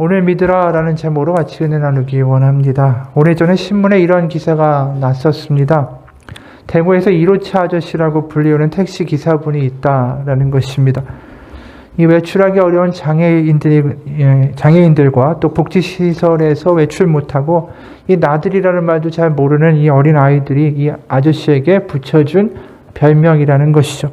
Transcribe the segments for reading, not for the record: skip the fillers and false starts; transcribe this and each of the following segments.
오늘 믿으라 라는 제목으로 같이 은혜 나누기 원합니다. 오래전에 신문에 이런 기사가 났었습니다. 대구에서 1호차 아저씨라고 불리우는 택시 기사분이 있다라는 것입니다. 이 외출하기 어려운 장애인들과 또 복지시설에서 외출 못하고 이 나들이라는 말도 잘 모르는 이 어린 아이들이 이 아저씨에게 붙여준 별명이라는 것이죠.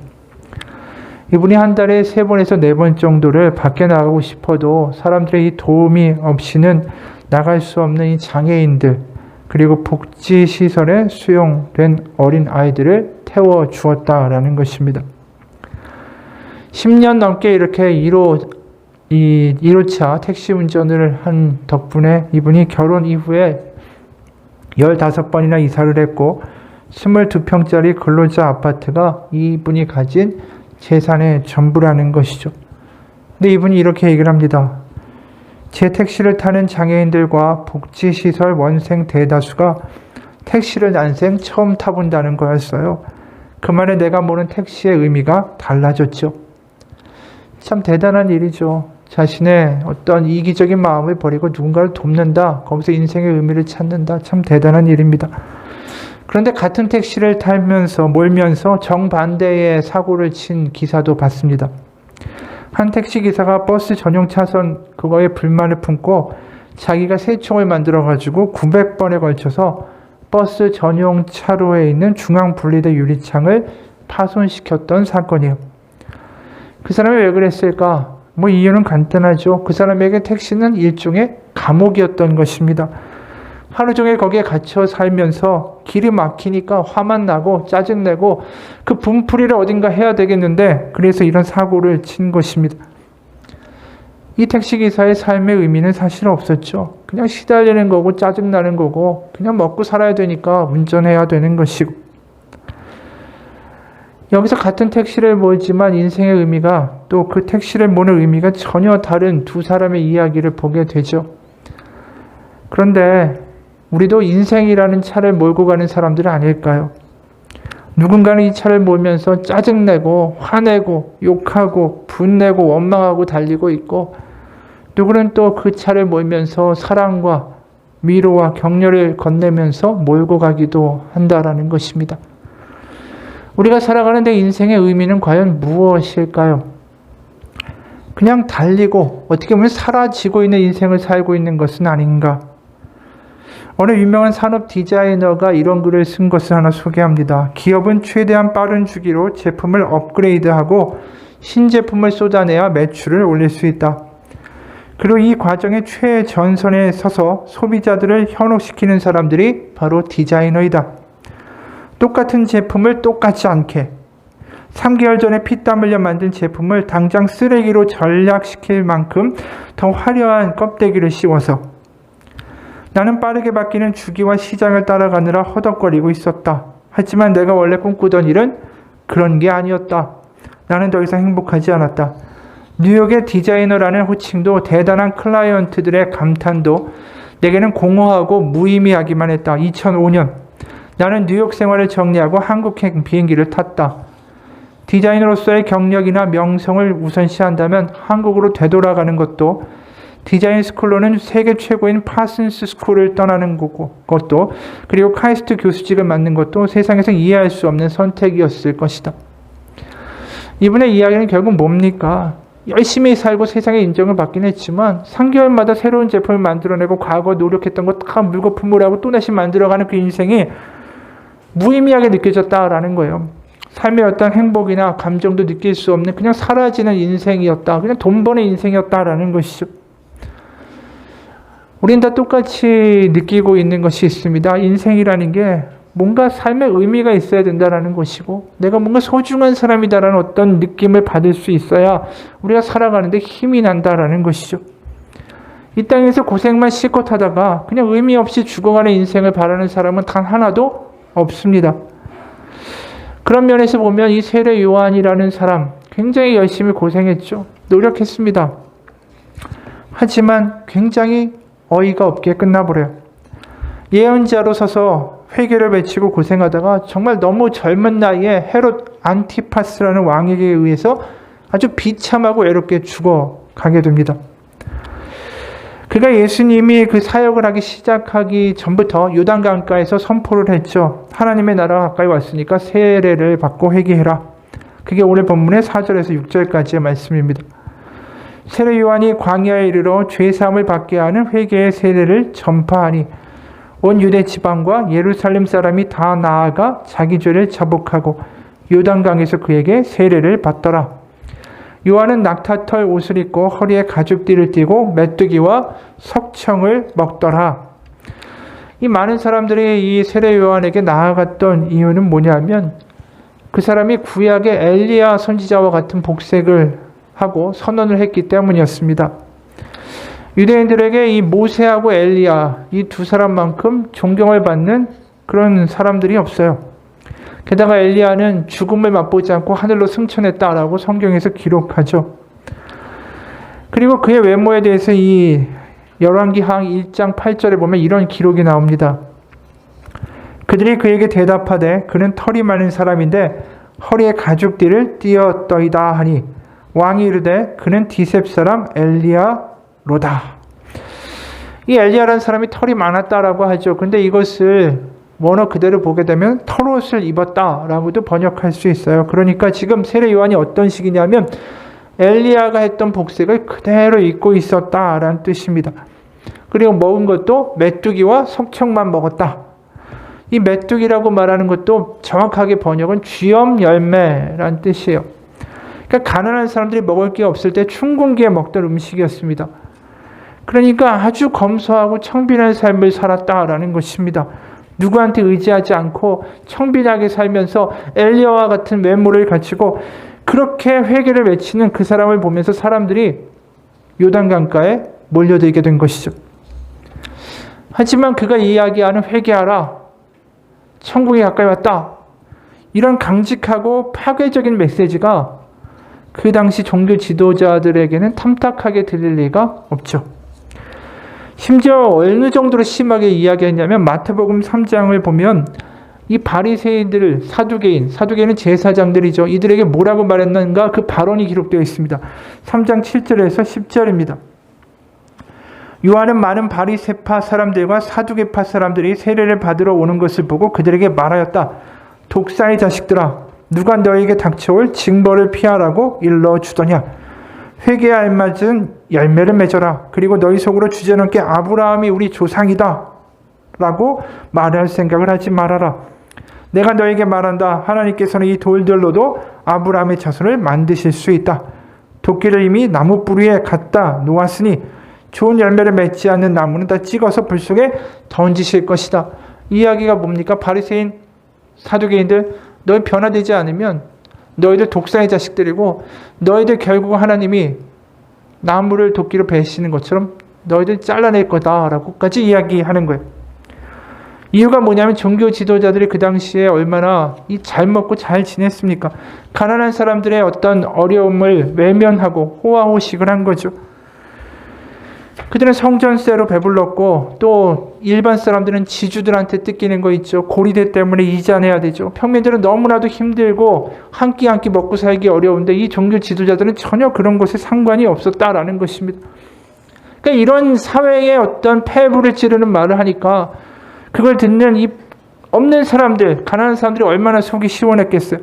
이분이 한 달에 3번에서 4번 정도를 밖에 나가고 싶어도 사람들의 이 도움이 없이는 나갈 수 없는 이 장애인들 그리고 복지시설에 수용된 어린 아이들을 태워주었다라는 것입니다. 10년 넘게 이렇게 1호차 택시 운전을 한 덕분에 이분이 결혼 이후에 15번이나 이사를 했고 22평짜리 근로자 아파트가 이분이 가진 재산의 전부라는 것이죠. 근데 이분이 이렇게 얘기를 합니다. 제 택시를 타는 장애인들과 복지시설 원생 대다수가 택시를 난생 처음 타본다는 거였어요. 그 말에 내가 모르는 택시의 의미가 달라졌죠. 참 대단한 일이죠. 자신의 어떤 이기적인 마음을 버리고 누군가를 돕는다. 거기서 인생의 의미를 찾는다. 참 대단한 일입니다. 그런데 같은 택시를 몰면서 정반대의 사고를 친 기사도 봤습니다. 한 택시기사가 버스 전용 차선 그거에 불만을 품고 자기가 새총을 만들어가지고 900번에 걸쳐서 버스 전용 차로에 있는 중앙 분리대 유리창을 파손시켰던 사건이에요. 그 사람이 왜 그랬을까? 이유는 간단하죠. 그 사람에게 택시는 일종의 감옥이었던 것입니다. 하루 종일 거기에 갇혀 살면서 길이 막히니까 화만 나고 짜증내고 그 분풀이를 어딘가 해야 되겠는데 그래서 이런 사고를 친 것입니다. 이 택시기사의 삶의 의미는 사실 없었죠. 그냥 시달리는 거고 짜증나는 거고 그냥 먹고 살아야 되니까 운전해야 되는 것이고 여기서 같은 택시를 몰지만 인생의 의미가 또 그 택시를 모는 의미가 전혀 다른 두 사람의 이야기를 보게 되죠. 그런데 우리도 인생이라는 차를 몰고 가는 사람들은 아닐까요? 누군가는 이 차를 몰면서 짜증내고 화내고 욕하고 분내고 원망하고 달리고 있고 누구는 또 그 차를 몰면서 사랑과 위로와 격려를 건네면서 몰고 가기도 한다라는 것입니다. 우리가 살아가는데 인생의 의미는 과연 무엇일까요? 그냥 달리고 어떻게 보면 사라지고 있는 인생을 살고 있는 것은 아닌가? 어느 유명한 산업 디자이너가 이런 글을 쓴 것을 하나 소개합니다. 기업은 최대한 빠른 주기로 제품을 업그레이드하고 신제품을 쏟아내야 매출을 올릴 수 있다. 그리고 이 과정의 최전선에 서서 소비자들을 현혹시키는 사람들이 바로 디자이너이다. 똑같은 제품을 똑같지 않게 3개월 전에 피땀 흘려 만든 제품을 당장 쓰레기로 전락시킬 만큼 더 화려한 껍데기를 씌워서 나는 빠르게 바뀌는 주기와 시장을 따라가느라 허덕거리고 있었다. 하지만 내가 원래 꿈꾸던 일은 그런 게 아니었다. 나는 더 이상 행복하지 않았다. 뉴욕의 디자이너라는 호칭도 대단한 클라이언트들의 감탄도 내게는 공허하고 무의미하기만 했다. 2005년 나는 뉴욕 생활을 정리하고 한국행 비행기를 탔다. 디자이너로서의 경력이나 명성을 우선시한다면 한국으로 되돌아가는 것도 디자인 스쿨로는 세계 최고인 파슨스 스쿨을 떠나는 것도 그리고 카이스트 교수직을 맡는 것도 세상에서 이해할 수 없는 선택이었을 것이다. 이분의 이야기는 결국 뭡니까? 열심히 살고 세상의 인정을 받긴 했지만 3개월마다 새로운 제품을 만들어내고 과거 노력했던 거 다 물고 품으라고 또다시 만들어가는 그 인생이 무의미하게 느껴졌다라는 거예요. 삶의 어떤 행복이나 감정도 느낄 수 없는 그냥 사라지는 인생이었다. 그냥 돈 버는 인생이었다라는 것이죠. 우린 다 똑같이 느끼고 있는 것이 있습니다. 인생이라는 게 뭔가 삶의 의미가 있어야 된다는 것이고 내가 뭔가 소중한 사람이다라는 어떤 느낌을 받을 수 있어야 우리가 살아가는데 힘이 난다라는 것이죠. 이 땅에서 고생만 실컷 하다가 그냥 의미 없이 죽어가는 인생을 바라는 사람은 단 하나도 없습니다. 그런 면에서 보면 이 세례 요한이라는 사람 굉장히 열심히 고생했죠. 노력했습니다. 하지만 굉장히 어이가 없게 끝나버려요. 예언자로 서서 회개를 외치고 고생하다가 정말 너무 젊은 나이에 헤롯 안티파스라는 왕에게 의해서 아주 비참하고 외롭게 죽어가게 됩니다. 그가 예수님이 그 사역을 하기 시작하기 전부터 요단강가에서 선포를 했죠. 하나님의 나라가 가까이 왔으니까 세례를 받고 회개해라. 그게 오늘 본문의 4절에서 6절까지의 말씀입니다. 세례 요한이 광야에 이르러 죄사함을 받게 하는 회개의 세례를 전파하니 온 유대 지방과 예루살렘 사람이 다 나아가 자기 죄를 자복하고 요단강에서 그에게 세례를 받더라. 요한은 낙타털 옷을 입고 허리에 가죽띠를 띠고 메뚜기와 석청을 먹더라. 이 많은 사람들이 이 세례 요한에게 나아갔던 이유는 뭐냐면 그 사람이 구약의 엘리야 선지자와 같은 복색을 하고 선언을 했기 때문이었습니다. 유대인들에게 이 모세하고 엘리야 이 두 사람만큼 존경을 받는 그런 사람들이 없어요. 게다가 엘리야는 죽음을 맛보지 않고 하늘로 승천했다라고 성경에서 기록하죠. 그리고 그의 외모에 대해서 이 열왕기하 1장 8절에 보면 이런 기록이 나옵니다. 그들이 그에게 대답하되 그는 털이 많은 사람인데 허리에 가죽띠를 띠었더이다 하니 왕이 이르되 그는 디셉 사람 엘리야로다. 이 엘리야라는 사람이 털이 많았다라고 하죠. 근데 이것을 원어 그대로 보게 되면 털옷을 입었다라고도 번역할 수 있어요. 그러니까 지금 세례 요한이 어떤 식이냐면 엘리야가 했던 복색을 그대로 입고 있었다라는 뜻입니다. 그리고 먹은 것도 메뚜기와 석청만 먹었다. 이 메뚜기라고 말하는 것도 정확하게 번역은 쥐엄 열매라는 뜻이에요. 그러니까 가난한 사람들이 먹을 게 없을 때 춘궁기에 먹던 음식이었습니다. 그러니까 아주 검소하고 청빈한 삶을 살았다라는 것입니다. 누구한테 의지하지 않고 청빈하게 살면서 엘리야와 같은 외모를 갖추고 그렇게 회개를 외치는 그 사람을 보면서 사람들이 요단강가에 몰려들게 된 것이죠. 하지만 그가 이야기하는 회개하라, 천국이 가까이 왔다, 이런 강직하고 파괴적인 메시지가 그 당시 종교 지도자들에게는 탐탁하게 들릴 리가 없죠. 심지어 어느 정도로 심하게 이야기했냐면 마태복음 3장을 보면 이 바리새인들, 사두개인은 제사장들이죠. 이들에게 뭐라고 말했는가 그 발언이 기록되어 있습니다. 3장 7절에서 10절입니다. 요한은 많은 바리새파 사람들과 사두개파 사람들이 세례를 받으러 오는 것을 보고 그들에게 말하였다. 독사의 자식들아, 누가 너에게 닥쳐올 징벌을 피하라고 일러주더냐. 회개에 알맞은 열매를 맺어라. 그리고 너희 속으로 주저넘게 아브라함이 우리 조상이다 라고 말할 생각을 하지 말아라. 내가 너에게 말한다. 하나님께서는 이 돌들로도 아브라함의 자손을 만드실 수 있다. 도끼를 이미 나무 뿌리에 갖다 놓았으니 좋은 열매를 맺지 않는 나무는 다 찍어서 불 속에 던지실 것이다. 이 이야기가 뭡니까? 바리새인, 사두개인들, 너희 변화되지 않으면 너희들 독사의 자식들이고 너희들 결국 하나님이 나무를 도끼로 베시는 것처럼 너희들 잘라낼 거다라고까지 이야기하는 거예요. 이유가 뭐냐면 종교 지도자들이 그 당시에 얼마나 잘 먹고 잘 지냈습니까? 가난한 사람들의 어떤 어려움을 외면하고 호화호식을 한 거죠. 그들은 성전세로 배불렀고 또 일반 사람들은 지주들한테 뜯기는 거 있죠. 고리대 때문에 이자 내야 되죠. 평민들은 너무나도 힘들고 한 끼 한 끼 먹고 살기 어려운데 이 종교 지도자들은 전혀 그런 것에 상관이 없었다라는 것입니다. 그러니까 이런 사회의 어떤 폐부를 찌르는 말을 하니까 그걸 듣는 이 없는 사람들, 가난한 사람들이 얼마나 속이 시원했겠어요.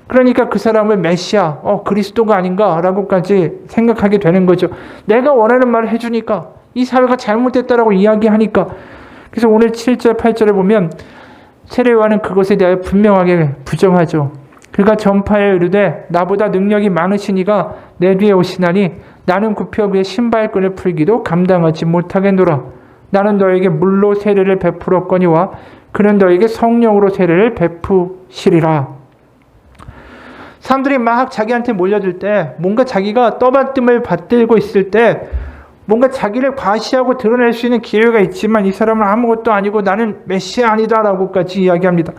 그러니까 그 사람을 메시아, 그리스도가 아닌가라고까지 생각하게 되는 거죠. 내가 원하는 말을 해주니까, 이 사회가 잘못됐다라고 이야기하니까. 그래서 오늘 7절, 8절에 보면 세례 요한은 그것에 대하여 분명하게 부정하죠. 그가 전파에 이르되 나보다 능력이 많으시니가 내 뒤에 오시나니 나는 굽혀 그의 신발끈을 풀기도 감당하지 못하겠노라. 나는 너에게 물로 세례를 베풀었거니와 그는 너에게 성령으로 세례를 베푸시리라. 사람들이 막 자기한테 몰려들 때 뭔가 자기가 떠받침을 받들고 있을 때 뭔가 자기를 과시하고 드러낼 수 있는 기회가 있지만 이 사람은 아무것도 아니고 나는 메시아 아니다라고까지 이야기합니다.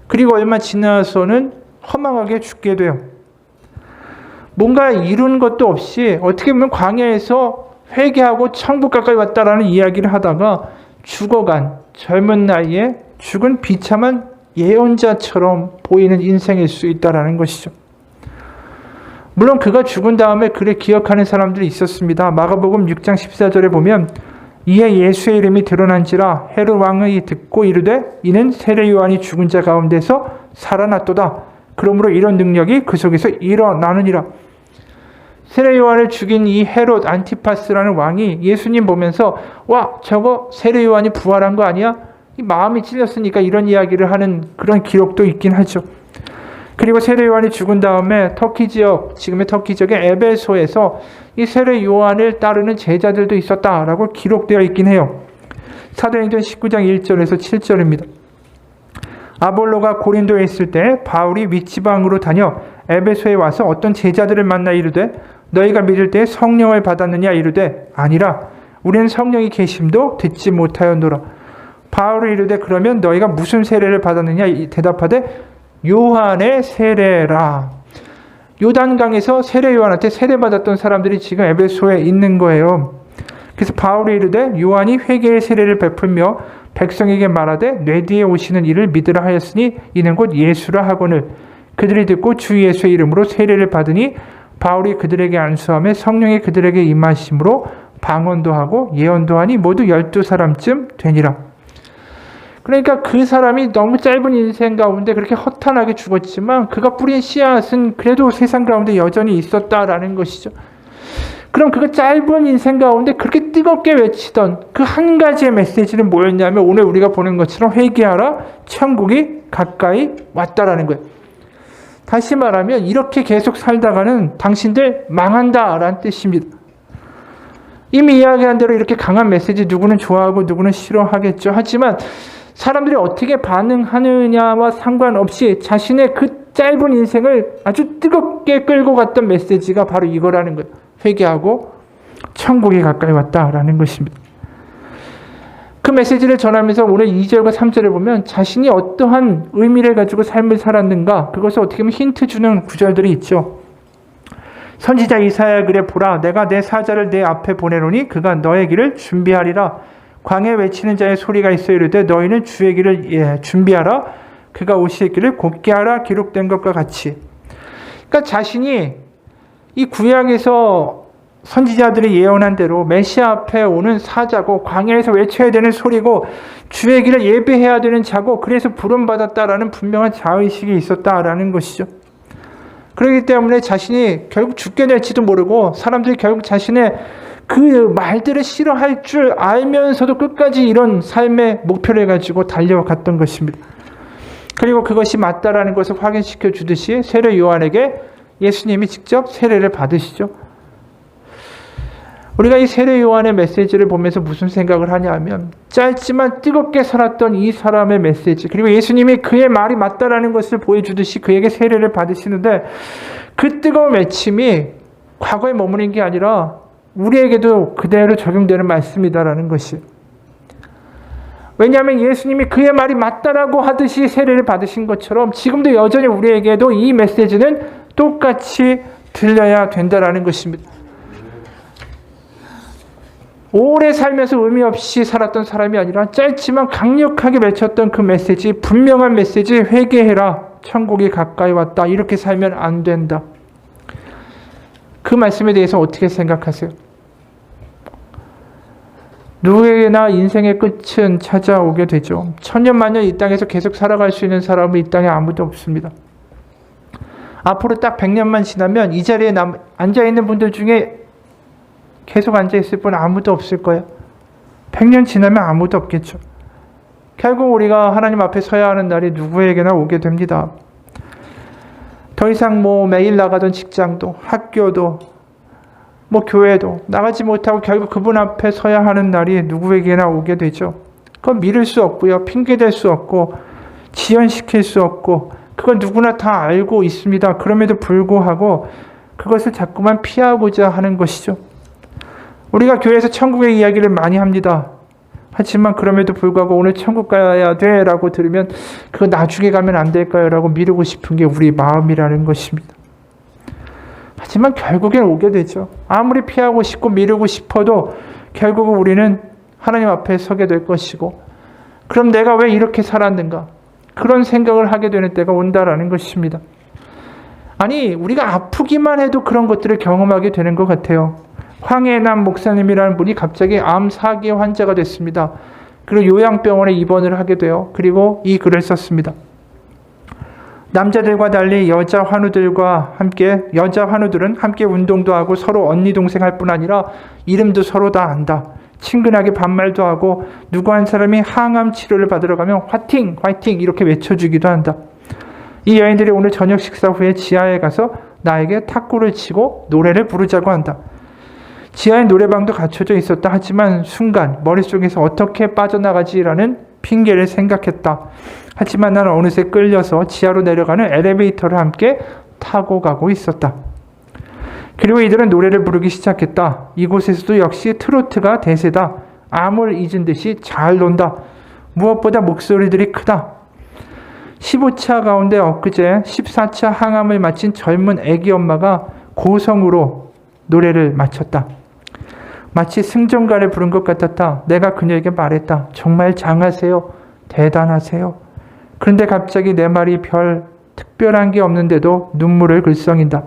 그리고 얼마 지나서는 허망하게 죽게 돼요. 뭔가 이룬 것도 없이 어떻게 보면 광야에서 회개하고 천국 가까이 왔다라는 이야기를 하다가 죽어간 젊은 나이에 죽은 비참한 예언자처럼 보이는 인생일 수 있다라는 것이죠. 물론 그가 죽은 다음에 그를 기억하는 사람들이 있었습니다. 마가복음 6장 14절에 보면 이에 예수의 이름이 드러난지라 헤롯 왕이 듣고 이르되 이는 세례 요한이 죽은 자 가운데서 살아났도다. 그러므로 이런 능력이 그 속에서 일어나느니라. 세례 요한을 죽인 이 헤롯 안티파스라는 왕이 예수님 보면서 와 저거 세례 요한이 부활한 거 아니야? 이 마음이 찔렸으니까 이런 이야기를 하는 그런 기록도 있긴 하죠. 그리고 세례 요한이 죽은 다음에 터키 지역, 지금의 터키 지역의 에베소에서 이 세례 요한을 따르는 제자들도 있었다라고 기록되어 있긴 해요. 사도행전 19장 1절에서 7절입니다. 아볼로가 고린도에 있을 때 바울이 윗지방으로 다녀 에베소에 와서 어떤 제자들을 만나 이르되 너희가 믿을 때 성령을 받았느냐 이르되 아니라 우리는 성령이 계심도 듣지 못하였노라. 바울이 이르되 그러면 너희가 무슨 세례를 받았느냐 대답하되 요한의 세례라. 요단강에서 세례 요한한테 세례받았던 사람들이 지금 에베소에 있는 거예요. 그래서 바울이 이르되 요한이 회개의 세례를 베풀며 백성에게 말하되 뇌 뒤에 오시는 이를 믿으라 하였으니 이는 곧 예수라 하거늘 그들이 듣고 주 예수의 이름으로 세례를 받으니 바울이 그들에게 안수하며 성령이 그들에게 임하심으로 방언도 하고 예언도 하니 모두 12사람쯤 되니라. 그러니까 그 사람이 너무 짧은 인생 가운데 그렇게 허탄하게 죽었지만 그가 뿌린 씨앗은 그래도 세상 가운데 여전히 있었다라는 것이죠. 그럼 그 짧은 인생 가운데 그렇게 뜨겁게 외치던 그 한 가지의 메시지는 뭐였냐면 오늘 우리가 보는 것처럼 회개하라, 천국이 가까이 왔다라는 거예요. 다시 말하면 이렇게 계속 살다가는 당신들 망한다라는 뜻입니다. 이미 이야기한 대로 이렇게 강한 메시지 누구는 좋아하고 누구는 싫어하겠죠. 하지만 사람들이 어떻게 반응하느냐와 상관없이 자신의 그 짧은 인생을 아주 뜨겁게 끌고 갔던 메시지가 바로 이거라는 거예요. 회개하고 천국이 가까이 왔다라는 것입니다. 그 메시지를 전하면서 오늘 2절과 3절에 보면 자신이 어떠한 의미를 가지고 삶을 살았는가 그것을 어떻게 보면 힌트 주는 구절들이 있죠. 선지자 이사야 그래 보라 내가 내 사자를 내 앞에 보내노니 그가 너의 길을 준비하리라. 광야에 외치는 자의 소리가 있어 이르되 너희는 주의 길을 준비하라. 그가 오실 길을 곧게 하라. 기록된 것과 같이. 그러니까 자신이 이 구약에서 선지자들이 예언한 대로 메시아 앞에 오는 사자고 광야에서 외쳐야 되는 소리고 주의 길을 예배해야 되는 자고 그래서 부름받았다라는 분명한 자의식이 있었다라는 것이죠. 그렇기 때문에 자신이 결국 죽게 될지도 모르고 사람들이 결국 자신의 그 말들을 싫어할 줄 알면서도 끝까지 이런 삶의 목표를 가지고 달려갔던 것입니다. 그리고 그것이 맞다라는 것을 확인시켜 주듯이 세례 요한에게 예수님이 직접 세례를 받으시죠. 우리가 이 세례 요한의 메시지를 보면서 무슨 생각을 하냐 하면 짧지만 뜨겁게 살았던 이 사람의 메시지 그리고 예수님이 그의 말이 맞다라는 것을 보여주듯이 그에게 세례를 받으시는데 그 뜨거운 외침이 과거에 머무는 게 아니라 우리에게도 그대로 적용되는 말씀이다라는 것이. 왜냐하면 예수님이 그의 말이 맞다라고 하듯이 세례를 받으신 것처럼 지금도 여전히 우리에게도 이 메시지는 똑같이 들려야 된다라는 것입니다. 오래 살면서 의미 없이 살았던 사람이 아니라 짧지만 강력하게 외쳤던 그 메시지, 분명한 메시지, 회개해라, 천국이 가까이 왔다. 이렇게 살면 안 된다. 그 말씀에 대해서 어떻게 생각하세요? 누구에게나 인생의 끝은 찾아오게 되죠. 천년만년 이 땅에서 계속 살아갈 수 있는 사람은 이 땅에 아무도 없습니다. 앞으로 딱 100년만 지나면 이 자리에 앉아있는 분들 중에 계속 앉아있을 분 아무도 없을 거예요. 100년 지나면 아무도 없겠죠. 결국 우리가 하나님 앞에 서야 하는 날이 누구에게나 오게 됩니다. 더 이상 매일 나가던 직장도 학교도 교회도 나가지 못하고 결국 그분 앞에 서야 하는 날이 누구에게나 오게 되죠. 그건 미룰 수 없고요. 핑계댈 수 없고 지연시킬 수 없고 그건 누구나 다 알고 있습니다. 그럼에도 불구하고 그것을 자꾸만 피하고자 하는 것이죠. 우리가 교회에서 천국의 이야기를 많이 합니다. 하지만 그럼에도 불구하고 오늘 천국 가야 돼 라고 들으면 그거 나중에 가면 안 될까요? 라고 미루고 싶은 게 우리 마음이라는 것입니다. 하지만 결국엔 오게 되죠. 아무리 피하고 싶고 미루고 싶어도 결국은 우리는 하나님 앞에 서게 될 것이고 그럼 내가 왜 이렇게 살았는가? 그런 생각을 하게 되는 때가 온다라는 것입니다. 아니, 우리가 아프기만 해도 그런 것들을 경험하게 되는 것 같아요. 황해남 목사님이라는 분이 갑자기 암 4기 환자가 됐습니다. 그리고 요양병원에 입원을 하게 돼요. 그리고 이 글을 썼습니다. 남자들과 달리 여자 환우들은 함께 운동도 하고 서로 언니 동생 할 뿐 아니라 이름도 서로 다 안다. 친근하게 반말도 하고 누구 한 사람이 항암 치료를 받으러 가면 화이팅! 화이팅! 이렇게 외쳐주기도 한다. 이 여인들이 오늘 저녁 식사 후에 지하에 가서 나에게 탁구를 치고 노래를 부르자고 한다. 지하에 노래방도 갖춰져 있었다. 하지만 순간 머릿속에서 어떻게 빠져나가지라는 핑계를 생각했다. 하지만 나는 어느새 끌려서 지하로 내려가는 엘리베이터를 함께 타고 가고 있었다. 그리고 이들은 노래를 부르기 시작했다. 이곳에서도 역시 트로트가 대세다. 암을 잊은 듯이 잘 논다. 무엇보다 목소리들이 크다. 15차 가운데 엊그제 14차 항암을 마친 젊은 아기 엄마가 고성으로 노래를 마쳤다. 마치 승전가를 부른 것 같았다. 내가 그녀에게 말했다. 정말 장하세요. 대단하세요. 그런데 갑자기 내 말이 별 특별한 게 없는데도 눈물을 글썽인다.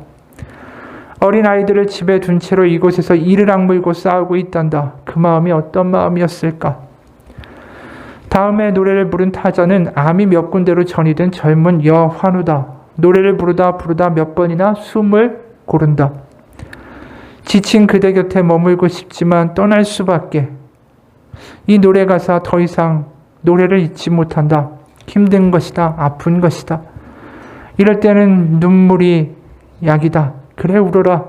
어린 아이들을 집에 둔 채로 이곳에서 이를 악물고 싸우고 있단다. 그 마음이 어떤 마음이었을까? 다음에 노래를 부른 타자는 암이 몇 군데로 전이된 젊은 여환우다. 노래를 부르다 몇 번이나 숨을 고른다. 지친 그대 곁에 머물고 싶지만 떠날 수밖에. 이 노래 가사 더 이상 노래를 잊지 못한다. 힘든 것이다. 아픈 것이다. 이럴 때는 눈물이 약이다. 그래 울어라.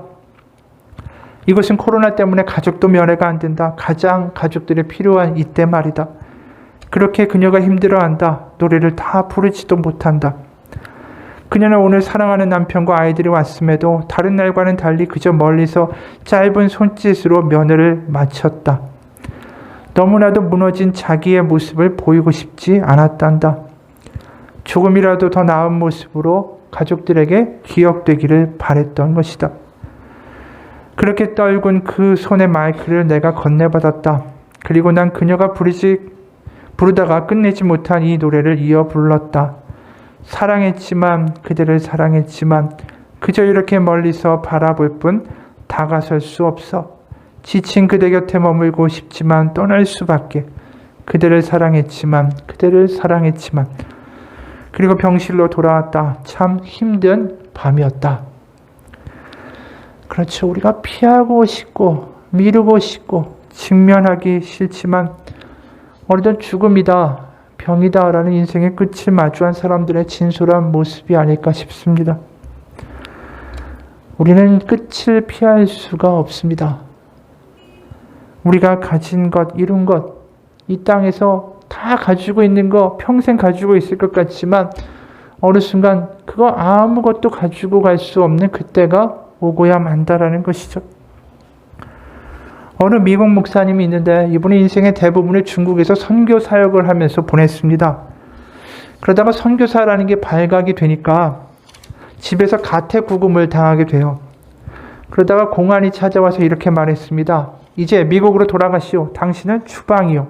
이것은 코로나 때문에 가족도 면회가 안 된다. 가장 가족들이 필요한 이때 말이다. 그렇게 그녀가 힘들어한다. 노래를 다 부르지도 못한다. 그녀는 오늘 사랑하는 남편과 아이들이 왔음에도 다른 날과는 달리 그저 멀리서 짧은 손짓으로 면회를 마쳤다. 너무나도 무너진 자기의 모습을 보이고 싶지 않았단다. 조금이라도 더 나은 모습으로 가족들에게 기억되기를 바랬던 것이다. 그렇게 떨군 그 손의 마이크를 내가 건네받았다. 그리고 난 그녀가 부르다가 끝내지 못한 이 노래를 이어 불렀다. 사랑했지만 그대를 사랑했지만 그저 이렇게 멀리서 바라볼 뿐 다가설 수 없어. 지친 그대 곁에 머물고 싶지만 떠날 수밖에. 그대를 사랑했지만 그리고 병실로 돌아왔다. 참 힘든 밤이었다. 그렇죠. 우리가 피하고 싶고 미루고 싶고 직면하기 싫지만 어느덧 죽음이다, 병이다 라는 인생의 끝을 마주한 사람들의 진솔한 모습이 아닐까 싶습니다. 우리는 끝을 피할 수가 없습니다. 우리가 가진 것, 이룬 것, 이 땅에서 다 가지고 있는 거 평생 가지고 있을 것 같지만 어느 순간 그거 아무것도 가지고 갈 수 없는 그때가 오고야 만다라는 것이죠. 어느 미국 목사님이 있는데 이분의 인생의 대부분을 중국에서 선교 사역을 하면서 보냈습니다. 그러다가 선교사라는 게 발각이 되니까 집에서 가택구금을 당하게 돼요. 그러다가 공안이 찾아와서 이렇게 말했습니다. 이제 미국으로 돌아가시오. 당신은 추방이요.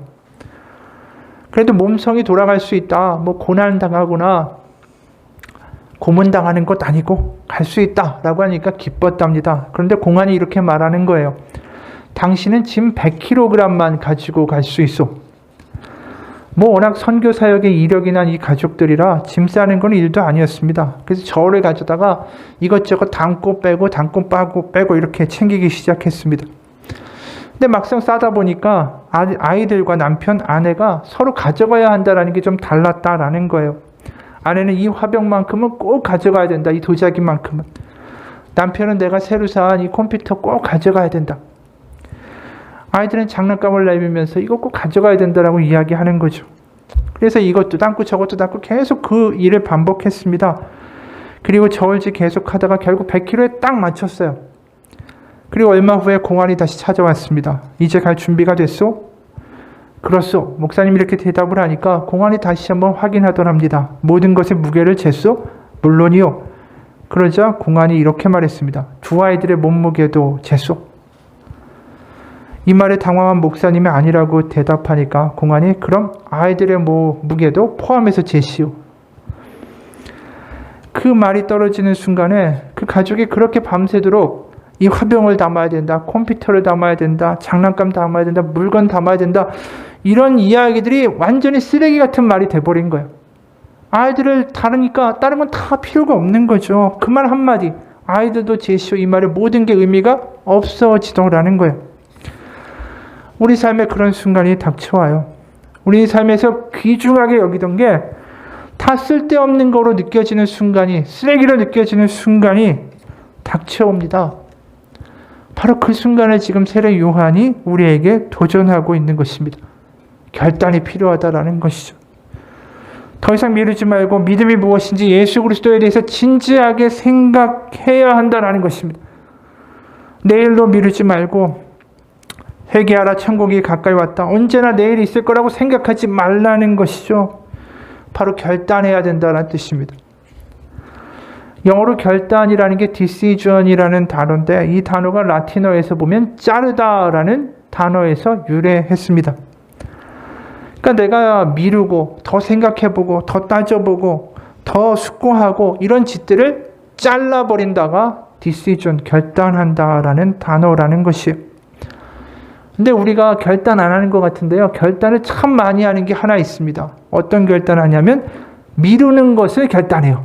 그래도 몸성이 돌아갈 수 있다. 뭐 고난당하거나 고문당하는 것 아니고 갈 수 있다라고 하니까 기뻤답니다. 그런데 공안이 이렇게 말하는 거예요. 당신은 짐 100kg만 가지고 갈 수 있어. 뭐 워낙 선교 사역에 이력이 난 이 가족들이라 짐 싸는 건 일도 아니었습니다. 그래서 저를 가져다가 이것저것 담고 빼고 이렇게 챙기기 시작했습니다. 근데 막상 싸다 보니까 아이들과 남편, 아내가 서로 가져가야 한다는 게 좀 달랐다라는 거예요. 아내는 이 화병만큼은 꼭 가져가야 된다. 이 도자기만큼은. 남편은 내가 새로 산 이 컴퓨터 꼭 가져가야 된다. 아이들은 장난감을 내밀면서 이거 꼭 가져가야 된다라고 이야기하는 거죠. 그래서 이것도 담고 저것도 담고 계속 그 일을 반복했습니다. 그리고 저울질 계속 하다가 결국 100kg에 딱 맞췄어요. 그리고 얼마 후에 공안이 다시 찾아왔습니다. 이제 갈 준비가 됐소? 그렇소. 목사님이 이렇게 대답을 하니까 공안이 다시 한번 확인하더랍니다. 모든 것의 무게를 쟀소? 물론이요. 그러자 공안이 이렇게 말했습니다. 두 아이들의 몸무게도 쟀소? 이 말에 당황한 목사님이 아니라고 대답하니까 공안이 그럼 아이들의 무게도 포함해서 재시오. 그 말이 떨어지는 순간에 그 가족이 그렇게 밤새도록 이 화병을 담아야 된다, 컴퓨터를 담아야 된다, 장난감 담아야 된다, 물건 담아야 된다, 이런 이야기들이 완전히 쓰레기 같은 말이 돼버린 거예요. 아이들을 다루니까 다른 건 다 필요가 없는 거죠. 그 말 한마디, 아이들도 제시오, 이 말의 모든 게 의미가 없어지더라는 거예요. 우리 삶에 그런 순간이 닥쳐와요. 우리 삶에서 귀중하게 여기던 게 다 쓸데없는 거로 느껴지는 순간이, 쓰레기로 느껴지는 순간이 닥쳐옵니다. 바로 그 순간을 지금 세례 요한이 우리에게 도전하고 있는 것입니다. 결단이 필요하다라는 것이죠. 더 이상 미루지 말고 믿음이 무엇인지 예수 그리스도에 대해서 진지하게 생각해야 한다라는 것입니다. 내일로 미루지 말고 회개하라, 천국이 가까이 왔다. 언제나 내일이 있을 거라고 생각하지 말라는 것이죠. 바로 결단해야 된다는 뜻입니다. 영어로 결단이라는 게 decision이라는 단어인데, 이 단어가 라틴어에서 보면 자르다라는 단어에서 유래했습니다. 그러니까 내가 미루고 더 생각해보고 더 따져보고 더 숙고하고 이런 짓들을 잘라버린다가 decision, 결단한다라는 단어라는 것이에요. 근데 우리가 결단 안 하는 것 같은데요. 결단을 참 많이 하는 게 하나 있습니다. 어떤 결단을 하냐면 미루는 것을 결단해요.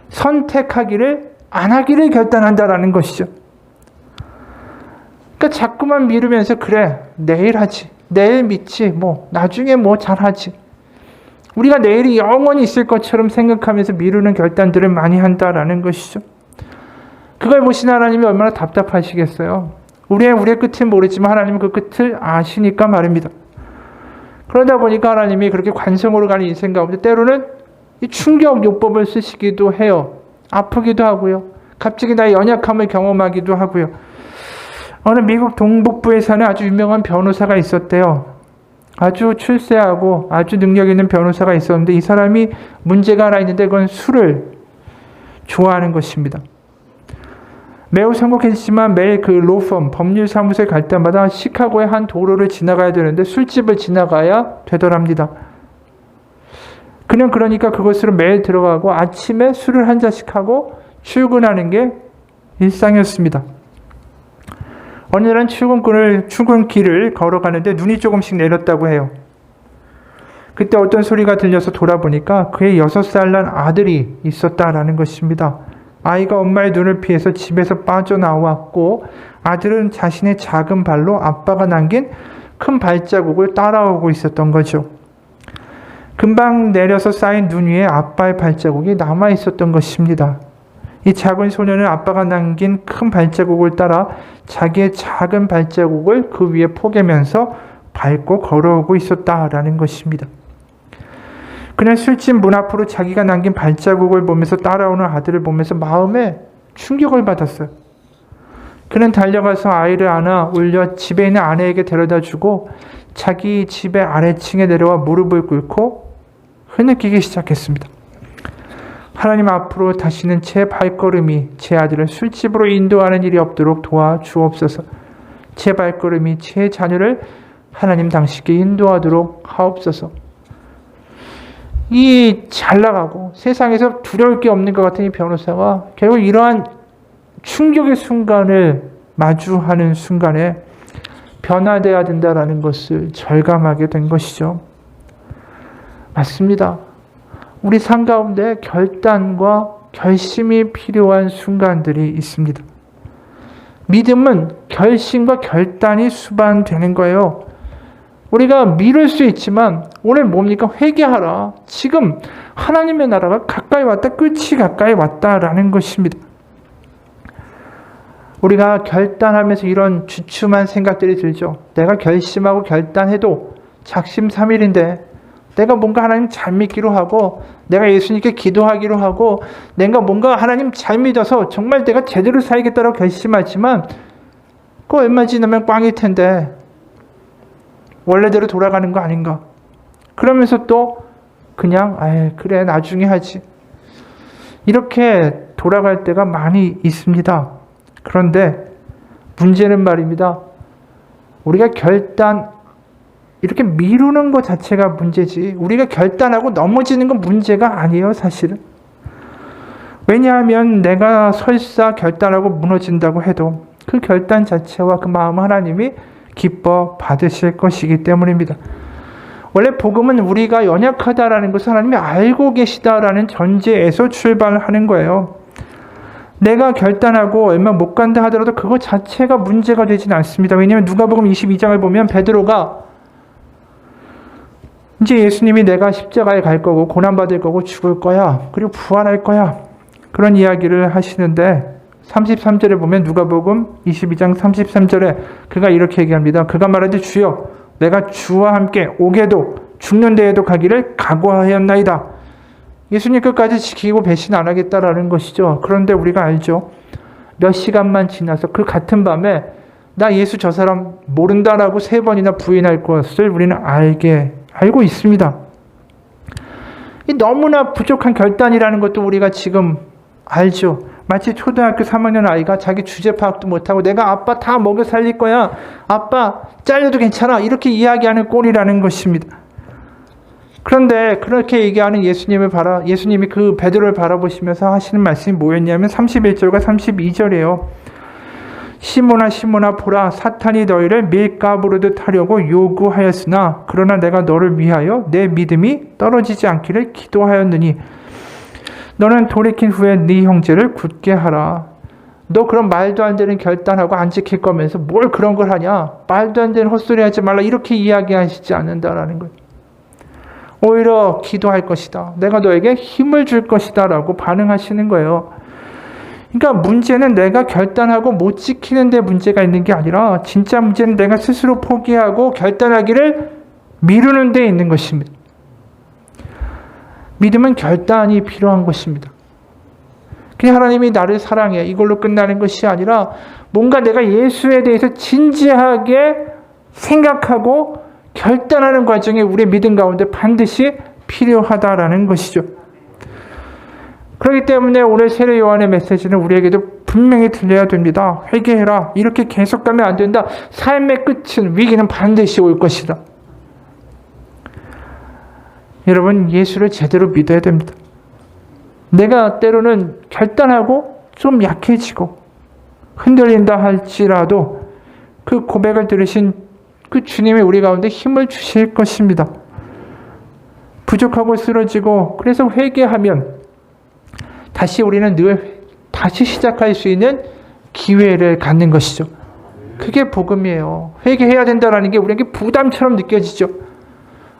선택하기를 안 하기를 결단한다라는 것이죠. 그러니까 자꾸만 미루면서 그래, 내일 하지. 내일 믿지. 나중에 잘하지. 우리가 내일이 영원히 있을 것처럼 생각하면서 미루는 결단들을 많이 한다라는 것이죠. 그걸 보신 하나님이 얼마나 답답하시겠어요. 우리의 끝은 모르지만 하나님은 그 끝을 아시니까 말입니다. 그러다 보니까 하나님이 그렇게 관성으로 가는 인생 가운데 때로는 이 충격 요법을 쓰시기도 해요. 아프기도 하고요. 갑자기 나의 연약함을 경험하기도 하고요. 어느 미국 동북부에 사는 아주 유명한 변호사가 있었대요. 아주 출세하고 아주 능력 있는 변호사가 있었는데 이 사람이 문제가 하나 있는데 그건 술을 좋아하는 것입니다. 매우 성공했지만 매일 그 로펌, 법률사무소에 갈 때마다 시카고의 한 도로를 지나가야 되는데 술집을 지나가야 되더랍니다. 그냥 그러니까 그곳으로 매일 들어가고 아침에 술을 한 잔씩 하고 출근하는 게 일상이었습니다. 어느 날은 출근길을 걸어가는데 눈이 조금씩 내렸다고 해요. 그때 어떤 소리가 들려서 돌아보니까 그의 6살 난 아들이 있었다라는 것입니다. 아이가 엄마의 눈을 피해서 집에서 빠져나왔고 아들은 자신의 작은 발로 아빠가 남긴 큰 발자국을 따라오고 있었던 거죠. 금방 내려서 쌓인 눈 위에 아빠의 발자국이 남아 있었던 것입니다. 이 작은 소녀는 아빠가 남긴 큰 발자국을 따라 자기의 작은 발자국을 그 위에 포개면서 밟고 걸어오고 있었다라는 것입니다. 그냥 술집 문 앞으로 자기가 남긴 발자국을 보면서 따라오는 아들을 보면서 마음에 충격을 받았어요. 그는 달려가서 아이를 안아 울려 집에 있는 아내에게 데려다주고 자기 집의 아래층에 내려와 무릎을 꿇고 흐느끼기 시작했습니다. 하나님 앞으로 다시는 제 발걸음이 제 아들을 술집으로 인도하는 일이 없도록 도와주옵소서. 제 발걸음이 제 자녀를 하나님 당신께 인도하도록 하옵소서. 이 잘나가고 세상에서 두려울 게 없는 것 같은 이 변호사가 결국 이러한 충격의 순간을 마주하는 순간에 변화되어야 된다라는 것을 절감하게 된 것이죠. 맞습니다. 우리 삶 가운데 결단과 결심이 필요한 순간들이 있습니다. 믿음은 결심과 결단이 수반되는 거예요. 우리가 미룰 수 있지만 오늘 뭡니까? 회개하라. 지금 하나님의 나라가 가까이 왔다. 끝이 가까이 왔다라는 것입니다. 우리가 결단하면서 이런 주춤한 생각들이 들죠. 내가 결심하고 결단해도 작심삼일인데 내가 뭔가 하나님 잘 믿기로 하고 내가 예수님께 기도하기로 하고 내가 뭔가 하나님 잘 믿어서 정말 내가 제대로 살겠다고 결심하지만 그 얼마 지나면 꽝일 텐데 원래대로 돌아가는 거 아닌가. 그러면서 또 그냥 그래 나중에 하지. 이렇게 돌아갈 때가 많이 있습니다. 그런데 문제는 말입니다. 우리가 이렇게 미루는 것 자체가 문제지 우리가 결단하고 넘어지는 건 문제가 아니에요. 사실은 왜냐하면 내가 설사 결단하고 무너진다고 해도 그 결단 자체와 그 마음을 하나님이 기뻐 받으실 것이기 때문입니다. 원래 복음은 우리가 연약하다라는 것을 하나님이 알고 계시다라는 전제에서 출발하는 거예요. 내가 결단하고 얼마 못 간다 하더라도 그것 자체가 문제가 되진 않습니다. 왜냐하면 누가복음 22장을 보면 베드로가 이제 예수님이 내가 십자가에 갈 거고 고난받을 거고 죽을 거야. 그리고 부활할 거야. 그런 이야기를 하시는데 33절에 보면 누가복음 22장 33절에 그가 이렇게 얘기합니다. 그가 말하되 주여 내가 주와 함께 오게도 죽는 데에도 가기를 각오하였나이다. 예수님 끝까지 지키고 배신 안 하겠다라는 것이죠. 그런데 우리가 알죠. 몇 시간만 지나서 그 같은 밤에 나 예수 저 사람 모른다라고 3번이나 부인할 것을 우리는 알고 있습니다. 이 너무나 부족한 결단이라는 것도 우리가 지금 알죠. 마치 초등학교 3학년 아이가 자기 주제 파악도 못하고 내가 아빠 다 먹여 살릴 거야. 아빠 잘려도 괜찮아. 이렇게 이야기하는 꼴이라는 것입니다. 그런데 그렇게 얘기하는 예수님이 그 베드로를 바라보시면서 하시는 말씀이 뭐였냐면 31절과 32절이에요. 시몬아 시몬아 보라 사탄이 너희를 밀가부르듯 하려고 요구하였으나 그러나 내가 너를 위하여 내 믿음이 떨어지지 않기를 기도하였느니 너는 돌이킨 후에 네 형제를 굳게 하라. 너 그런 말도 안 되는 결단하고 안 지킬 거면서 뭘 그런 걸 하냐. 말도 안 되는 헛소리 하지 말라. 이렇게 이야기하시지 않는다라는 거예요. 오히려 기도할 것이다. 내가 너에게 힘을 줄 것이다 라고 반응하시는 거예요. 그러니까 문제는 내가 결단하고 못 지키는 데 문제가 있는 게 아니라 진짜 문제는 내가 스스로 포기하고 결단하기를 미루는 데 있는 것입니다. 믿음은 결단이 필요한 것입니다. 그냥 하나님이 나를 사랑해 이걸로 끝나는 것이 아니라 뭔가 내가 예수에 대해서 진지하게 생각하고 결단하는 과정이 우리의 믿음 가운데 반드시 필요하다라는 것이죠. 그렇기 때문에 오늘 세례 요한의 메시지는 우리에게도 분명히 들려야 됩니다. 회개해라. 이렇게 계속 가면 안 된다. 삶의 끝은 위기는 반드시 올 것이다. 여러분 예수를 제대로 믿어야 됩니다. 내가 때로는 결단하고 좀 약해지고 흔들린다 할지라도 그 고백을 들으신 그 주님이 우리 가운데 힘을 주실 것입니다. 부족하고 쓰러지고 그래서 회개하면 다시 우리는 늘 다시 시작할 수 있는 기회를 갖는 것이죠. 그게 복음이에요. 회개해야 된다는 게 우리에게 부담처럼 느껴지죠.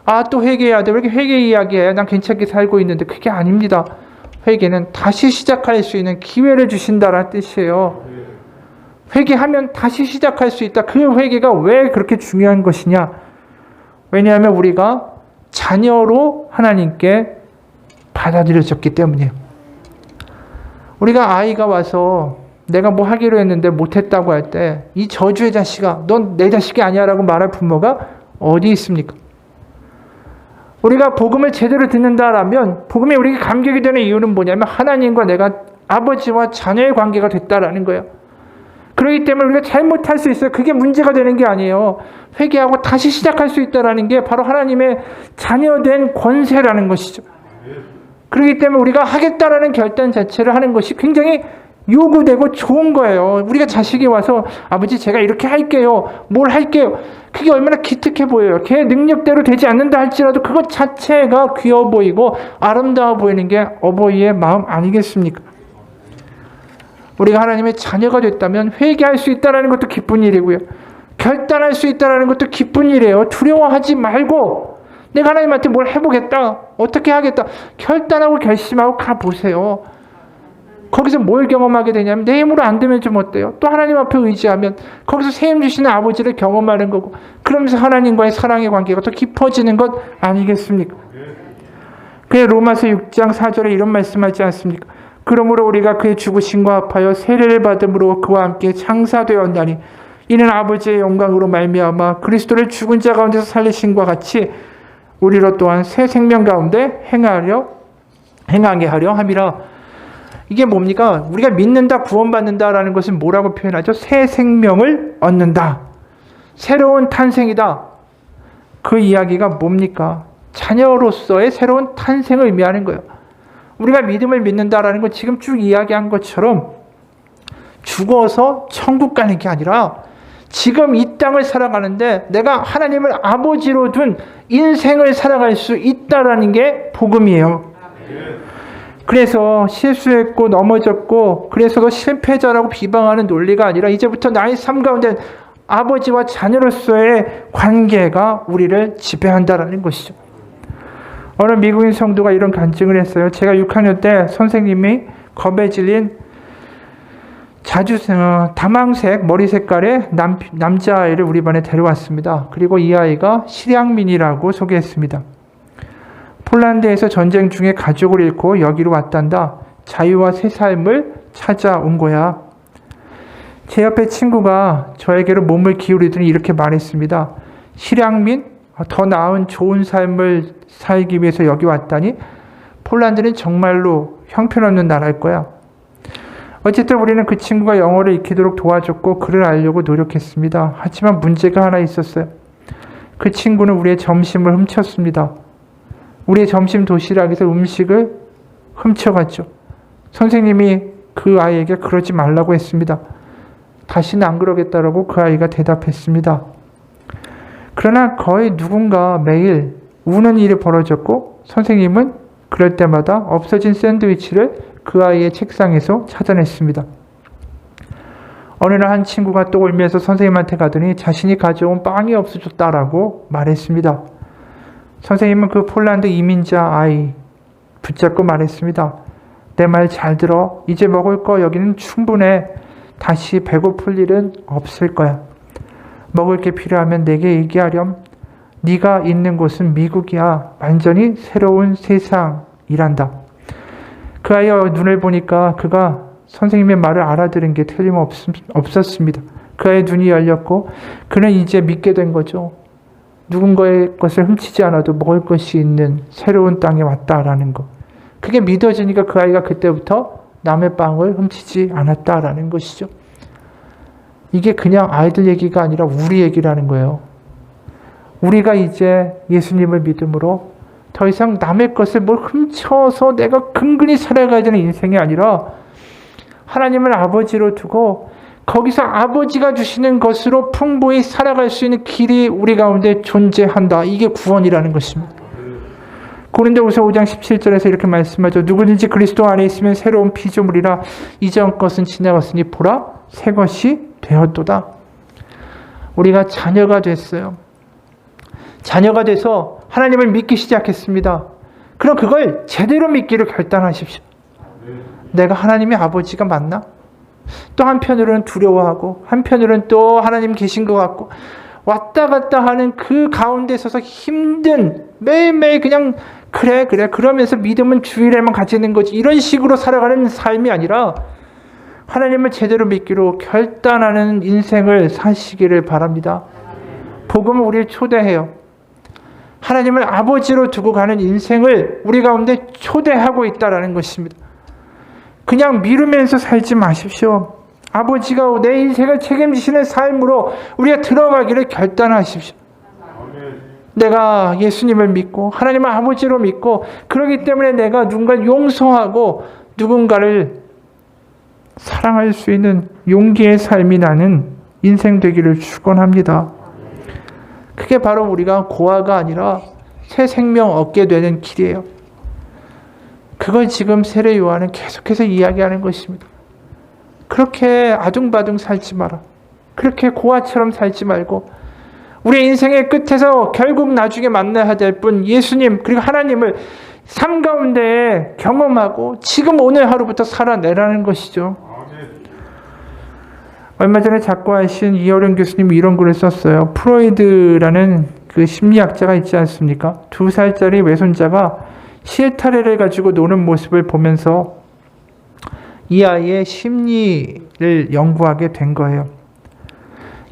아, 또 회개해야 돼. 왜 이렇게 회개 이야기해? 난 괜찮게 살고 있는데. 그게 아닙니다. 회개는 다시 시작할 수 있는 기회를 주신다라는 뜻이에요. 회개하면 다시 시작할 수 있다. 그 회개가 왜 그렇게 중요한 것이냐? 왜냐하면 우리가 자녀로 하나님께 받아들여졌기 때문이에요. 우리가 아이가 와서 내가 뭐 하기로 했는데 못했다고 할 때 이 저주의 자식아, 넌 내 자식이 아니야 라고 말할 부모가 어디 있습니까? 우리가 복음을 제대로 듣는다라면 복음이 우리에게 감격이 되는 이유는 뭐냐면 하나님과 내가 아버지와 자녀의 관계가 됐다라는 거예요. 그렇기 때문에 우리가 잘못할 수 있어요. 그게 문제가 되는 게 아니에요. 회개하고 다시 시작할 수 있다는 게 바로 하나님의 자녀된 권세라는 것이죠. 그렇기 때문에 우리가 하겠다라는 결단 자체를 하는 것이 굉장히 요구되고 좋은 거예요. 우리가 자식이 와서 아버지 제가 이렇게 할게요. 뭘 할게요. 그게 얼마나 기특해 보여요. 걔 능력대로 되지 않는다 할지라도 그것 자체가 귀여워 보이고 아름다워 보이는 게 어버이의 마음 아니겠습니까? 우리가 하나님의 자녀가 됐다면 회개할 수 있다는 것도 기쁜 일이고요. 결단할 수 있다는 것도 기쁜 일이에요. 두려워하지 말고 내가 하나님한테 뭘 해보겠다. 어떻게 하겠다. 결단하고 결심하고 가보세요. 거기서 뭘 경험하게 되냐면 내 힘으로 안 되면 좀 어때요? 또 하나님 앞에 의지하면 거기서 세임 주시는 아버지를 경험하는 거고 그러면서 하나님과의 사랑의 관계가 더 깊어지는 것 아니겠습니까? 그의 로마서 6장 4절에 이런 말씀하지 않습니까? 그러므로 우리가 그의 죽으심과 합하여 세례를 받음으로 그와 함께 창사되었나니 이는 아버지의 영광으로 말미암아 그리스도를 죽은 자 가운데서 살리심과 같이 우리로 또한 새 생명 가운데 행하게 하려 함이라. 이게 뭡니까? 우리가 믿는다, 구원받는다라는 것은 뭐라고 표현하죠? 새 생명을 얻는다. 새로운 탄생이다. 그 이야기가 뭡니까? 자녀로서의 새로운 탄생을 의미하는 거예요. 우리가 믿음을 믿는다라는 건 지금 쭉 이야기한 것처럼 죽어서 천국 가는 게 아니라 지금 이 땅을 살아가는데 내가 하나님을 아버지로 둔 인생을 살아갈 수 있다라는 게 복음이에요. 그래서 실수했고 넘어졌고 그래서 실패자라고 비방하는 논리가 아니라 이제부터 나의 삶 가운데 아버지와 자녀로서의 관계가 우리를 지배한다라는 것이죠. 어느 미국인 성도가 이런 간증을 했어요. 제가 6학년 때 선생님이 겁에 질린 다망색 머리 색깔의 남자아이를 우리 반에 데려왔습니다. 그리고 이 아이가 실향민이라고 소개했습니다. 폴란드에서 전쟁 중에 가족을 잃고 여기로 왔단다. 자유와 새 삶을 찾아온 거야. 제 옆에 친구가 저에게로 몸을 기울이더니 이렇게 말했습니다. 실향민? 더 나은 좋은 삶을 살기 위해서 여기 왔다니 폴란드는 정말로 형편없는 나라일 거야. 어쨌든 우리는 그 친구가 영어를 익히도록 도와줬고 글을 알려고 노력했습니다. 하지만 문제가 하나 있었어요. 그 친구는 우리의 점심을 훔쳤습니다. 우리의 점심 도시락에서 음식을 훔쳐갔죠. 선생님이 그 아이에게 그러지 말라고 했습니다. 다시는 안 그러겠다라고 그 아이가 대답했습니다. 그러나 거의 누군가 매일 우는 일이 벌어졌고 선생님은 그럴 때마다 없어진 샌드위치를 그 아이의 책상에서 찾아냈습니다. 어느 날 한 친구가 또 울면서 선생님한테 가더니 자신이 가져온 빵이 없어졌다라고 말했습니다. 선생님은 그 폴란드 이민자 아이 붙잡고 말했습니다. 내 말 잘 들어. 이제 먹을 거 여기는 충분해. 다시 배고플 일은 없을 거야. 먹을 게 필요하면 내게 얘기하렴. 네가 있는 곳은 미국이야. 완전히 새로운 세상이란다. 그 아이의 눈을 보니까 그가 선생님의 말을 알아들은 게 틀림없었습니다. 그 아이의 눈이 열렸고 그는 이제 믿게 된 거죠. 누군가의 것을 훔치지 않아도 먹을 것이 있는 새로운 땅에 왔다라는 것. 그게 믿어지니까 그 아이가 그때부터 남의 빵을 훔치지 않았다라는 것이죠. 이게 그냥 아이들 얘기가 아니라 우리 얘기라는 거예요. 우리가 이제 예수님을 믿음으로 더 이상 남의 것을 뭘 훔쳐서 내가 근근히 살아가야 되는 인생이 아니라 하나님을 아버지로 두고 거기서 아버지가 주시는 것으로 풍부히 살아갈 수 있는 길이 우리 가운데 존재한다. 이게 구원이라는 것입니다. 고린도후서 5장 17절에서 이렇게 말씀하죠. 누구든지 그리스도 안에 있으면 새로운 피조물이라 이전 것은 지나갔으니 보라 새 것이 되었도다. 우리가 자녀가 됐어요. 자녀가 돼서 하나님을 믿기 시작했습니다. 그럼 그걸 제대로 믿기를 결단하십시오. 내가 하나님의 아버지가 맞나? 또 한편으로는 두려워하고 한편으로는 또 하나님 계신 것 같고 왔다 갔다 하는 그 가운데 서서 힘든 매일매일 그냥 그래 그러면서 믿음은 주일에만 가지는 거지 이런 식으로 살아가는 삶이 아니라 하나님을 제대로 믿기로 결단하는 인생을 사시기를 바랍니다. 복음은 우리를 초대해요. 하나님을 아버지로 두고 가는 인생을 우리 가운데 초대하고 있다는 것입니다. 그냥 미루면서 살지 마십시오. 아버지가 내 인생을 책임지시는 삶으로 우리가 들어가기를 결단하십시오. 내가 예수님을 믿고 하나님을 아버지로 믿고 그렇기 때문에 내가 누군가를 용서하고 누군가를 사랑할 수 있는 용기의 삶이 나는 인생 되기를 축원합니다. 그게 바로 우리가 고아가 아니라 새 생명 얻게 되는 길이에요. 그걸 지금 세례 요한은 계속해서 이야기하는 것입니다. 그렇게 아둥바둥 살지 마라. 그렇게 고아처럼 살지 말고 우리 인생의 끝에서 결국 나중에 만나야 될 분 예수님 그리고 하나님을 삶 가운데 경험하고 지금 오늘 하루부터 살아내라는 것이죠. 얼마 전에 작고하신 이어령 교수님이 이런 글을 썼어요. 프로이드라는 그 심리학자가 있지 않습니까? 2살짜리 외손자가 실타래를 가지고 노는 모습을 보면서 이 아이의 심리를 연구하게 된 거예요.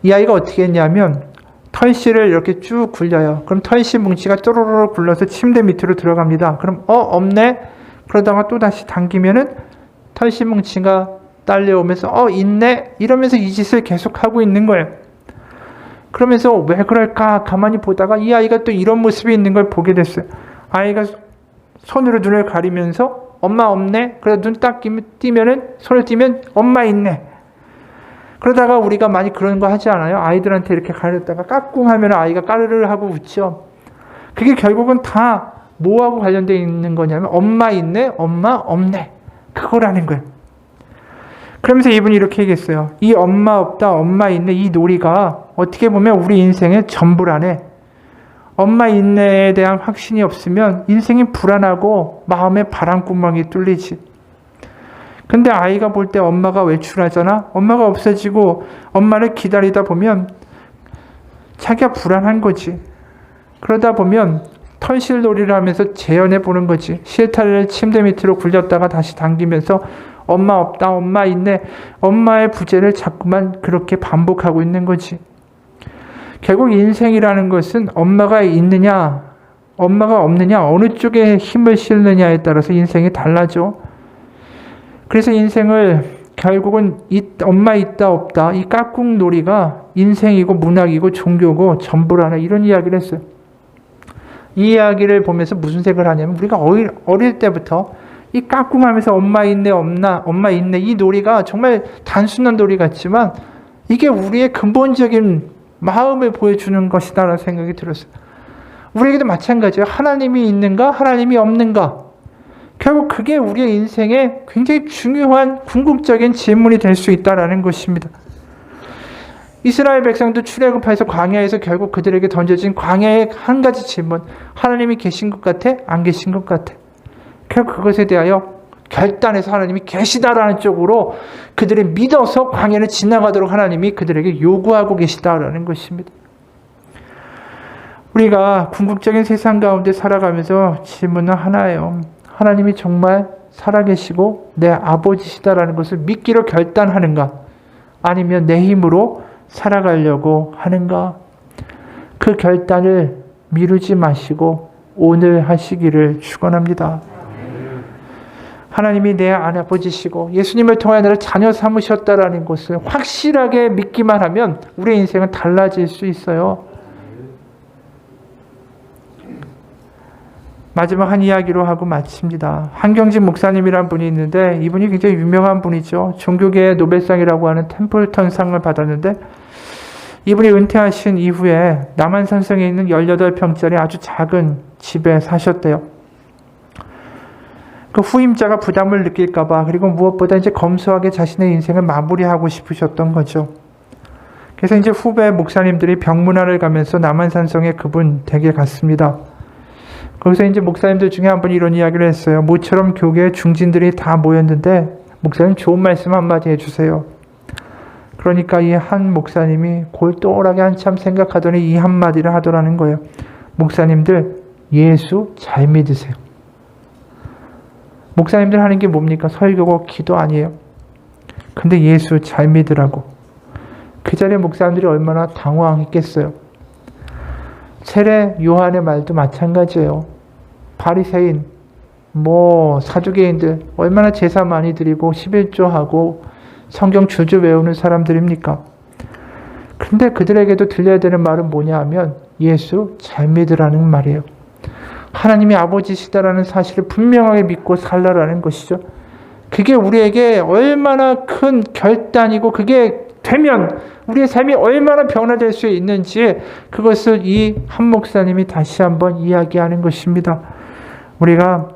이 아이가 어떻게 했냐면 털실을 이렇게 쭉 굴려요. 그럼 털실 뭉치가 쪼로로로 굴러서 침대 밑으로 들어갑니다. 그럼 없네? 그러다가 또 다시 당기면은 털실 뭉치가 딸려오면서 있네? 이러면서 이 짓을 계속하고 있는 거예요. 그러면서 왜 그럴까 가만히 보다가 이 아이가 또 이런 모습이 있는 걸 보게 됐어요. 아이가 손으로 눈을 가리면서 엄마 없네. 그래 눈 딱 띄면은 손을 띄면 엄마 있네. 그러다가 우리가 많이 그런 거 하지 않아요? 아이들한테 이렇게 가렸다가 까꿍 하면 아이가 까르르 하고 웃죠. 그게 결국은 다 뭐하고 관련되어 있는 거냐면 엄마 있네, 엄마 없네. 그거라는 거예요. 그러면서 이분이 이렇게 얘기했어요. 이 엄마 없다, 엄마 있네 이 놀이가 어떻게 보면 우리 인생의 전부라네. 엄마 있네에 대한 확신이 없으면 인생이 불안하고 마음에 바람구멍이 뚫리지. 근데 아이가 볼 때 엄마가 외출하잖아. 엄마가 없어지고 엄마를 기다리다 보면 자기가 불안한 거지. 그러다 보면 털실놀이를 하면서 재현해 보는 거지. 실타래를 침대 밑으로 굴렸다가 다시 당기면서 엄마 없다, 엄마 있네. 엄마의 부재를 자꾸만 그렇게 반복하고 있는 거지. 결국 인생이라는 것은 엄마가 있느냐, 엄마가 없느냐, 어느 쪽에 힘을 실느냐에 따라서 인생이 달라져. 그래서 인생을 결국은 엄마 있다 없다 이 깍꿍놀이가 인생이고 문학이고 종교고 전부라는 이런 이야기를 했어요. 이 이야기를 보면서 무슨 생각을 하냐면 우리가 어릴 때부터 이 깍꿍하면서 엄마 있네 엄마 있네 이 놀이가 정말 단순한 놀이 같지만 이게 우리의 근본적인 마음을 보여주는 것이다라는 생각이 들었어요. 우리에게도 마찬가지예요. 하나님이 있는가 하나님이 없는가. 결국 그게 우리의 인생에 굉장히 중요한 궁극적인 질문이 될 수 있다는 것입니다. 이스라엘 백성도 출애굽해서 광야에서 결국 그들에게 던져진 광야의 한 가지 질문. 하나님이 계신 것 같아? 안 계신 것 같아? 결국 그것에 대하여 결단해서 하나님이 계시다라는 쪽으로 그들이 믿어서 광야를 지나가도록 하나님이 그들에게 요구하고 계시다라는 것입니다. 우리가 궁극적인 세상 가운데 살아가면서 질문은 하나예요. 하나님이 정말 살아계시고 내 아버지시다라는 것을 믿기로 결단하는가? 아니면 내 힘으로 살아가려고 하는가? 그 결단을 미루지 마시고 오늘 하시기를 축원합니다. 하나님이 내 아버지시고 예수님을 통해 나를 자녀 삼으셨다라는 것을 확실하게 믿기만 하면 우리의 인생은 달라질 수 있어요. 마지막 한 이야기로 하고 마칩니다. 한경진 목사님이란 분이 있는데 이분이 굉장히 유명한 분이죠. 종교계의 노벨상이라고 하는 템플턴 상을 받았는데 이분이 은퇴하신 이후에 남한산성에 있는 18평짜리 아주 작은 집에 사셨대요. 그 후임자가 부담을 느낄까봐 그리고 무엇보다 이제 검소하게 자신의 인생을 마무리하고 싶으셨던 거죠. 그래서 이제 후배 목사님들이 병문안을 가면서 남한산성에 그분 댁에 갔습니다. 거기서 이제 목사님들 중에 한 분이 이런 이야기를 했어요. 모처럼 교계의 중진들이 다 모였는데 목사님 좋은 말씀 한마디 해주세요. 그러니까 이 한 목사님이 골똘하게 한참 생각하더니 이 한마디를 하더라는 거예요. 목사님들 예수 잘 믿으세요. 목사님들 하는 게 뭡니까? 설교고 기도 아니에요. 근데 예수 잘 믿으라고. 그 자리에 목사님들이 얼마나 당황했겠어요. 세례 요한의 말도 마찬가지예요. 바리새인, 사두개인들 얼마나 제사 많이 드리고 11조하고 성경 줄줄 외우는 사람들입니까? 근데 그들에게도 들려야 되는 말은 뭐냐 하면 예수 잘 믿으라는 말이에요. 하나님이 아버지시다라는 사실을 분명하게 믿고 살라라는 것이죠. 그게 우리에게 얼마나 큰 결단이고 그게 되면 우리의 삶이 얼마나 변화될 수 있는지 그것을 이 한 목사님이 다시 한번 이야기하는 것입니다. 우리가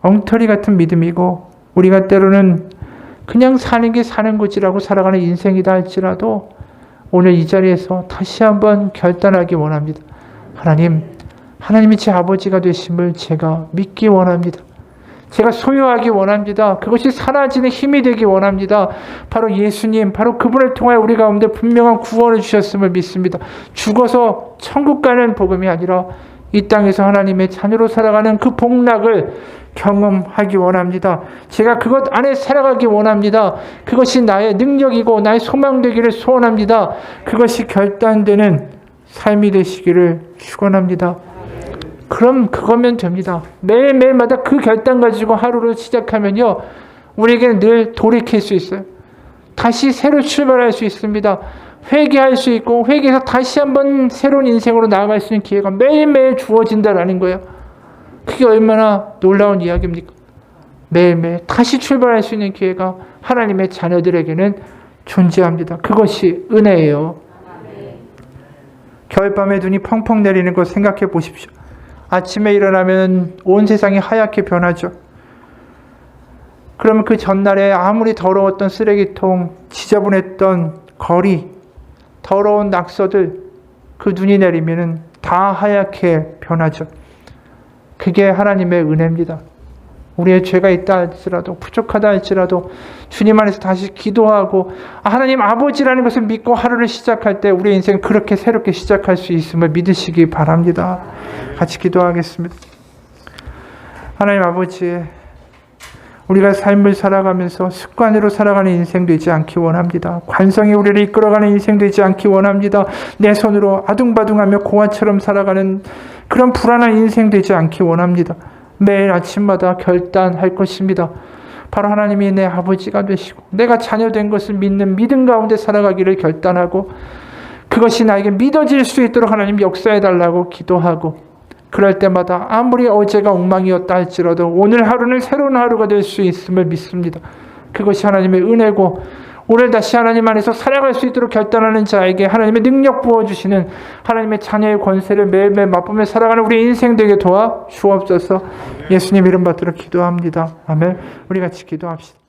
엉터리 같은 믿음이고 우리가 때로는 그냥 사는 게 사는 거지라고 살아가는 인생이다 할지라도 오늘 이 자리에서 다시 한번 결단하기 원합니다. 하나님이 제 아버지가 되심을 제가 믿기 원합니다. 제가 소유하기 원합니다. 그것이 사라지는 힘이 되기 원합니다. 바로 예수님, 바로 그분을 통해 우리 가운데 분명한 구원을 주셨음을 믿습니다. 죽어서 천국 가는 복음이 아니라 이 땅에서 하나님의 자녀로 살아가는 그 복락을 경험하기 원합니다. 제가 그것 안에 살아가기 원합니다. 그것이 나의 능력이고 나의 소망 되기를 소원합니다. 그것이 결단되는 삶이 되시기를 축원합니다. 그럼 그거면 됩니다. 매일매일마다 그 결단 가지고 하루를 시작하면요. 우리에게는 늘 돌이킬 수 있어요. 다시 새로 출발할 수 있습니다. 회개할 수 있고 회개해서 다시 한번 새로운 인생으로 나아갈 수 있는 기회가 매일매일 주어진다라는 거예요. 그게 얼마나 놀라운 이야기입니까? 매일매일 다시 출발할 수 있는 기회가 하나님의 자녀들에게는 존재합니다. 그것이 은혜예요. 겨울밤에 눈이 펑펑 내리는 것 생각해 보십시오. 아침에 일어나면 온 세상이 하얗게 변하죠. 그러면 그 전날에 아무리 더러웠던 쓰레기통, 지저분했던 거리, 더러운 낙서들, 그 눈이 내리면 다 하얗게 변하죠. 그게 하나님의 은혜입니다. 우리의 죄가 있다 할지라도, 부족하다 할지라도 주님 안에서 다시 기도하고 하나님 아버지라는 것을 믿고 하루를 시작할 때 우리의 인생 그렇게 새롭게 시작할 수 있음을 믿으시기 바랍니다. 같이 기도하겠습니다. 하나님 아버지, 우리가 삶을 살아가면서 습관으로 살아가는 인생 되지 않기 원합니다. 관성이 우리를 이끌어가는 인생 되지 않기 원합니다. 내 손으로 아둥바둥하며 고아처럼 살아가는 그런 불안한 인생 되지 않기 원합니다. 매일 아침마다 결단할 것입니다. 바로 하나님이 내 아버지가 되시고 내가 자녀된 것을 믿는 믿음 가운데 살아가기를 결단하고 그것이 나에게 믿어질 수 있도록 하나님 역사해달라고 기도하고 그럴 때마다 아무리 어제가 엉망이었다 할지라도 오늘 하루는 새로운 하루가 될 수 있음을 믿습니다. 그것이 하나님의 은혜고 오늘 다시 하나님 안에서 살아갈 수 있도록 결단하는 자에게 하나님의 능력 부어주시는 하나님의 자녀의 권세를 매일매일 맛보며 살아가는 우리 인생 되게 도와 주옵소서. 예수님 이름 받들어 기도합니다. 아멘. 우리 같이 기도합시다.